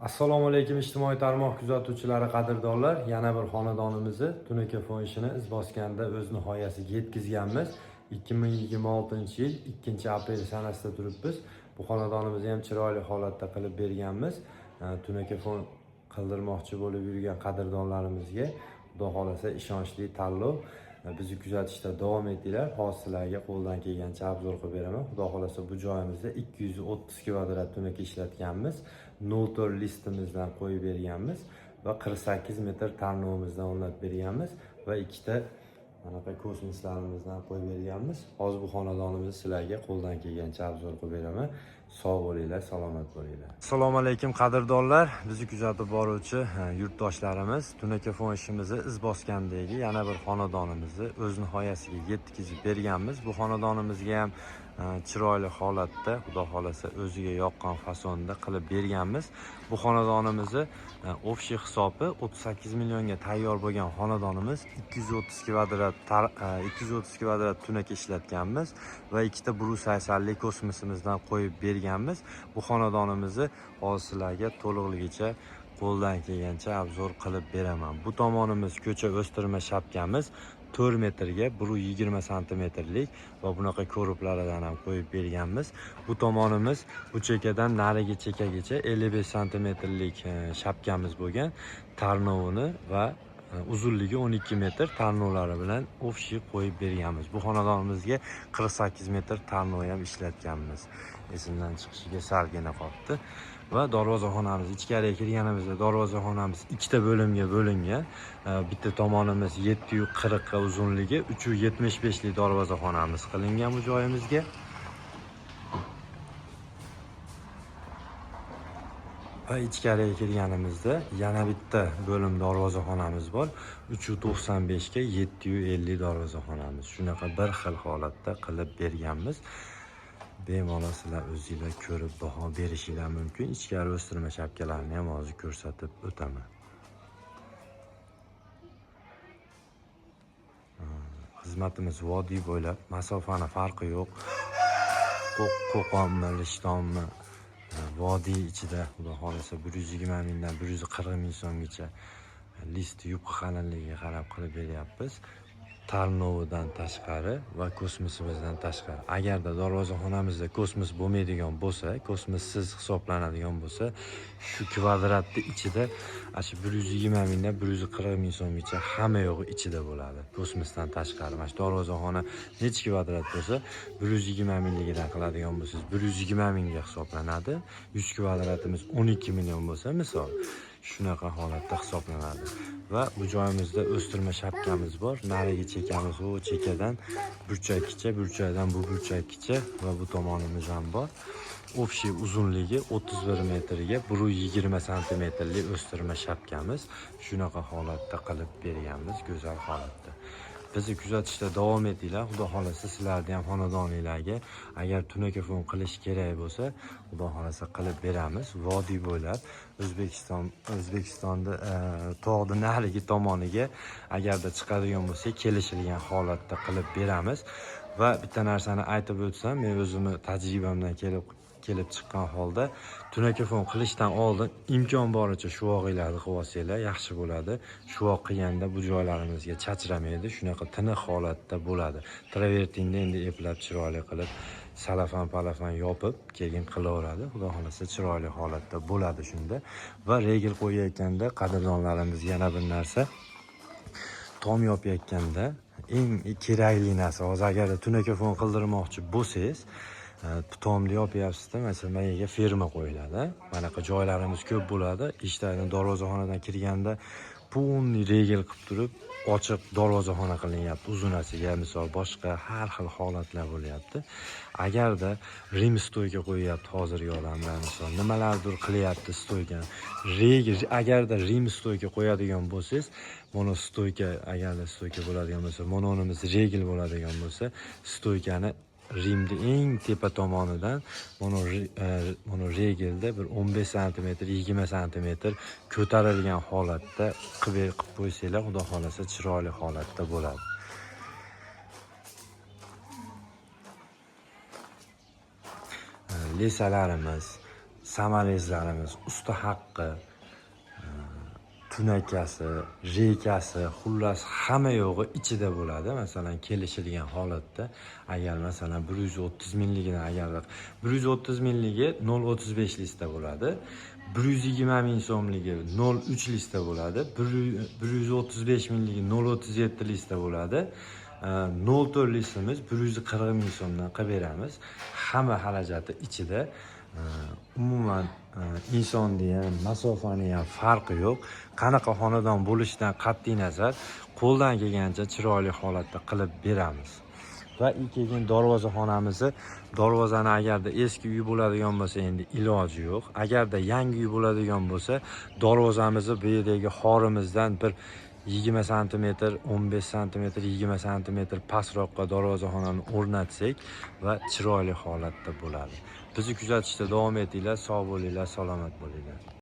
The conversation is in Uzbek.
Assalomu alaykum ijtimoiy tarmoq kuzatuvchilari, qadrdonlar. Yana bir xonadonimizni Tunuka fonishini iz bosganda o'z nihoyasiga yetkazganmiz. 2026-yil 2-aprel sanasida turibmiz. Bu xonadonimizni ham chiroyli holatda qilib berganmiz. Tunuka fon qildirmoqchi bo'lib yurgan qadrdonlarimizga Xudo xolasa ishonchli tanlov. Bizni kuzatishda davom etinglar. Hozir sizlarga qo'ldan kelgancha obzor qilib beraman. Xudo xolasa bu joyimizda 230 kvadrat tunaka ishlatganmiz. 04 listimizdan qo'yib berganmiz va 48 metr tarnovimizdan o'rnatib berganmiz va ikkita anaqa kosmoslarimizdan qo'yib berganmiz. Hozir bu xonadonimizni sizlarga qo'ldan kelgancha obzor qilib beraman. Sog' bo'linglar, salomat bo'linglar. Assalomu alaykum qadrdonlar. Bizni kuzatib boruvchi yurtdoshlarimiz, Tunuka fon ishimizni iz bosgandagi yana bir xonadonimizni o'z nihoyasiga yetkazib berganmiz. Bu xonadonimizga ham chiroyli holatda, Xudo xolasa o'ziga yoqqan fasonda qilib berganmiz. Bu xonadonimizni общий hisobi 38 millionga tayyor bo'lgan xonadonimiz. 230 kvadrat tunaka ishlatganmiz va ikkita Brus aysalli kosmosimizdan qo'yib berganmiz. Bu xonadonimizni hozir sizlarga to'liqligicha qo'ldan kelgancha obzor qilib beraman. Bu tomonimiz ko'cha o'stirma shapkamiz 4 metrga 120 santimetrlik va bunaqa ko'riplaridan ham qo'yib berganmiz. Bu tomonimiz bu chekadan narigi chekagacha 55 santimetrlik shapkamiz bo'lgan. Tarnovini va uzunligi 12 metr tarnovlari bilan общий qo'yib berganmiz. Bu xonadonimizga 48 metr tarnov ham ishlatganmiz. Esimdan chiqishiga salgina qolibdi. Va darvozaxonamiz, ichkariga kirganimizda darvozaxonamiz ikkita bo'limga bo'lingan. Bitta tomonimiz 740 ga uzunligi, 375 lik darvozaxonamiz qilingan bu joyimizga. Va ichkariga kirganimizda yana bitta bo'lim darvozaxonamiz bor. 395 ga 750 darvozaxonamiz. Shunaqa bir xil holatda qilib berganmiz. Bemalol sizlar o'zingizlar ko'rib baho berishinglar mumkin. Ichkari o'stirma shapkalarini ham hozir ko'rsatib o'taman. Xizmatimiz vodiy bo'ylab, masofani farqi yo'q. Qo'qonmi, Rishtonmi, vodiy ichida Xudo xolasa 120 mingdan 140 ming so'mgacha list yupqa qalinligiga qarab qilib beryapmiz. Tarnovidan tashqari va kosmosimizdan tashqari. Agarda darvozaxonamizda kosmos bo'lmaydigan bo'lsa, kosmossiz hisoblanadigan bo'lsa, shu kvadratning ichida shu 120 mingdan 140 ming so'mgacha hamma yo'g'i ichida bo'ladi. Kosmosdan tashqari. Mana shu darvozaxona necha kvadrat bo'lsa, 120 mingligidan qiladigan bo'lsangiz, 120 mingga hisoblanadi. 100 kvadratimiz 12 million bo'lsa, misol shunaqa holatda hisoblanadi. Va bu joyimizda o'stirma shapkamiz bor. Narigi chekamiz u chekadan burchakgacha, burchakdan bu burchakgacha va bu tomonimiz ham bor. Общий uzunligi 31 metrga 120 santimetrlik o'stirma shapkamiz. Shunaqa holatda qilib berganmiz, go'zal holatda. Bizni kuzatishda davom etinglar. Xudo xolasa sizlarning ham xonadoningizlarga agar tunaka fon qilish kerak bo'lsa, Xudo xolasa qilib beramiz. Vodiy bo'ylab O'zbekistonda tog'ning narigi tomoniga agarda chiqadigan bo'lsa, kelishilgan holatda qilib beramiz. Va bitta narsani aytib o'tsam, men o'zimni tajribamdan kelib chiqqan holda tunaka fon qilishdan oldin imkon boricha shuvog'inglarni qilib olsanglar yaxshi bo'ladi. Shuvoq qilganda bu joylarimizga chachramaydi, shunaqa tiniq holatda bo'ladi. Travertinni endi eplab chiroyli qilib salafan yopib keyin qilaveradi. Xudo xolasa chiroyli holatda bo'ladi shunda. Va regel qo'yayotganda qadrdonlarimiz yana bir narsa, tom yopayotganda eng kerakli narsa, hozir agar tunaka fon qildirmoqchi bo'lsangiz, tomni yopyapsizda, masalan, menga ferma qo'yiladi. Manaqa joylarimiz ko'p bo'ladi. Eshikdan darvozaxonadan kirganda pulni regel qilib turib, ochiq darvozaxona qilinyapti uzunasiga, misol boshqa har xil holatlar bo'lyapti. Agarda rim stoyka qo'yyapti hozirgi odamlar, misol nimalardir qilyapti stoyka. Regel agarda rim stoyka qo'yadigan bo'lsangiz, mono stoyka agarda stoyka bo'ladigan bo'lsa, mononimiz regel bo'ladigan bo'lsa, stoykani rimni eng tepa tomonidan mana regelda bir 15 santimetr, 20 santimetr ko'tarilgan holatda qilib qo'ysanglar, Xudo xolasa chiroyli holatda bo'ladi. Lesalarimiz, samalezlarimiz usta haqqi, tunakasi, reykasi, xullas hamma yo'g'i ichida bo'ladi. Masalan, kelishilgan holatda agar masalan 130 mingligini agar 130 mingligi 0.35 lista bo'ladi. 120 ming so'mligi 0.3 lista bo'ladi. 135 mingligi 0.37 lista bo'ladi. 0.4 listamiz 140 ming so'mdan qilib beramiz. Hamma xarajati ichida. Umuman insonni ham, masofani ham farqi yo'q. Qanaqa xonadon bo'lishidan qat'iy nazar qo'ldan kelgancha chiroyli holatda qilib beramiz. Va keyin darvozaxonamizni, darvozani agarda eski uy bo'ladigan bo'lsa endi iloji yo'q. Agarda yangi uy bo'ladigan bo'lsa, darvozamizni bu yerdagi xorimizdan bir 20 sm, 15 sm, 20 sm pastroqqa darvozaxonani o'rnatsak va chiroyli holatda bo'ladi. Bizni kuzatishda davom etinglar, sog' bo'linglar, salomat bo'linglar.